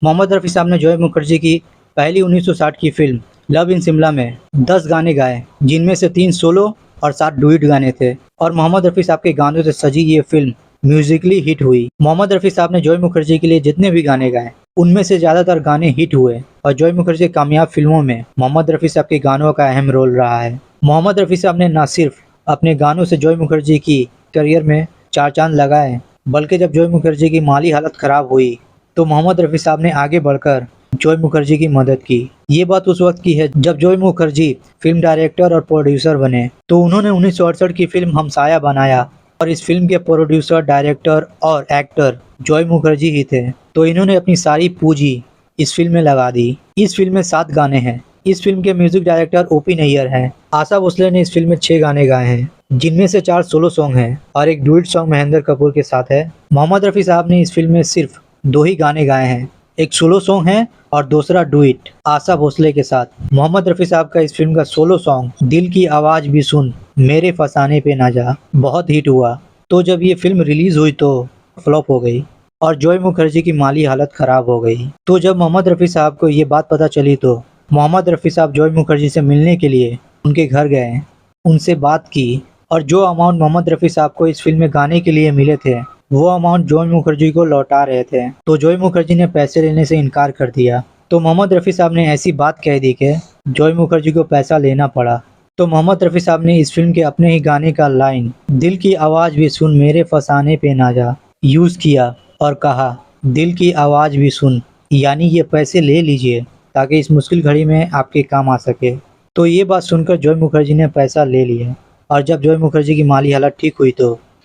मोहम्मद रफ़ी साहब ने जॉय मुखर्जी की पहली 1960 की फ़िल्म लव इन शिमला में 10 गाने गाए, जिनमें से 3 सोलो और 7 डुएट गाने थे और मोहम्मद रफ़ी साहब के गानों से सजी ये फ़िल्म म्यूज़िकली हिट हुई। मोहम्मद रफ़ी साहब ने जॉय मुखर्जी के लिए जितने भी गाने गाए, उनमें से ज़्यादातर गाने हिट हुए और जॉय मुखर्जी की कामयाब फ़िल्मों में मोहम्मद रफ़ी साहब के गानों का अहम रोल रहा है। मोहम्मद रफ़ी साहब ने न सिर्फ अपने गानों से जॉय मुखर्जी की करियर में चार चाँद लगाए, बल्कि जब जॉय मुखर्जी की माली हालत ख़राब हुई तो मोहम्मद रफ़ी साहब ने आगे बढ़कर जॉय मुखर्जी की मदद की। ये बात उस वक्त की है जब जॉय मुखर्जी फिल्म डायरेक्टर और प्रोड्यूसर बने, तो उन्होंने 1968 की फिल्म हमसाया बनाया और इस फिल्म के प्रोड्यूसर, डायरेक्टर और एक्टर जॉय मुखर्जी ही थे। तो इन्होंने अपनी सारी पूंजी इस फिल्म में लगा दी। इस फिल्म में 7 गाने हैं। इस फिल्म के म्यूजिक डायरेक्टर ओपी नैयर हैं। आशा भोसले ने इस फिल्म में 6 गाने गाए हैं, जिनमें से 4 सोलो सॉन्ग हैं और एक डुएट सॉन्ग महेंद्र कपूर के साथ है। मोहम्मद रफ़ी साहब ने इस फिल्म में सिर्फ 2 ही गाने गाए हैं, एक सोलो सॉन्ग है और दूसरा डुएट आशा भोसले के साथ। मोहम्मद रफ़ी साहब का इस फिल्म का सोलो सॉन्ग दिल की आवाज़ भी सुन मेरे फसाने पे ना जा बहुत हिट हुआ। तो जब ये फिल्म रिलीज हुई तो फ्लॉप हो गई और जॉय मुखर्जी की माली हालत खराब हो गई। तो जब मोहम्मद रफ़ी साहब को ये बात पता चली तो मोहम्मद रफ़ी साहब जॉय मुखर्जी से मिलने के लिए उनके घर गए, उनसे बात की और जो अमाउंट मोहम्मद रफ़ी साहब को इस फिल्म में गाने के लिए मिले थे, वो अमाउंट जॉय मुखर्जी को लौटा रहे थे। तो जॉय मुखर्जी ने पैसे लेने से इनकार कर दिया। तो मोहम्मद रफ़ी साहब ने ऐसी बात कह दी कि जॉय मुखर्जी को पैसा लेना पड़ा। तो मोहम्मद रफ़ी साहब ने इस फिल्म के अपने ही गाने का लाइन दिल की आवाज़ भी सुन मेरे फसाने पे ना जा यूज़ किया और कहा दिल की आवाज़ भी सुन, यानी ये पैसे ले लीजिए ताकि इस मुश्किल घड़ी में आपके काम आ सके। तो ये बात सुनकर जॉय मुखर्जी ने पैसा ले लिया और जब जॉय मुखर्जी की माली हालत ठीक हुई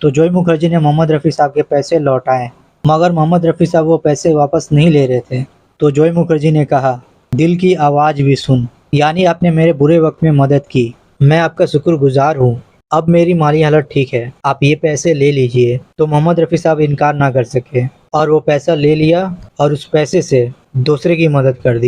तो जॉय मुखर्जी ने मोहम्मद रफ़ी साहब के पैसे लौटाए, मगर मोहम्मद रफ़ी साहब वो पैसे वापस नहीं ले रहे थे। तो जॉय मुखर्जी ने कहा दिल की आवाज़ भी सुन, यानी आपने मेरे बुरे वक्त में मदद की, मैं आपका शुक्रगुजार हूँ। अब मेरी माली हालत ठीक है, आप ये पैसे ले लीजिए। तो मोहम्मद रफ़ी साहब इनकार ना कर सके और वो पैसा ले लिया और उस पैसे से दूसरे की मदद कर दी।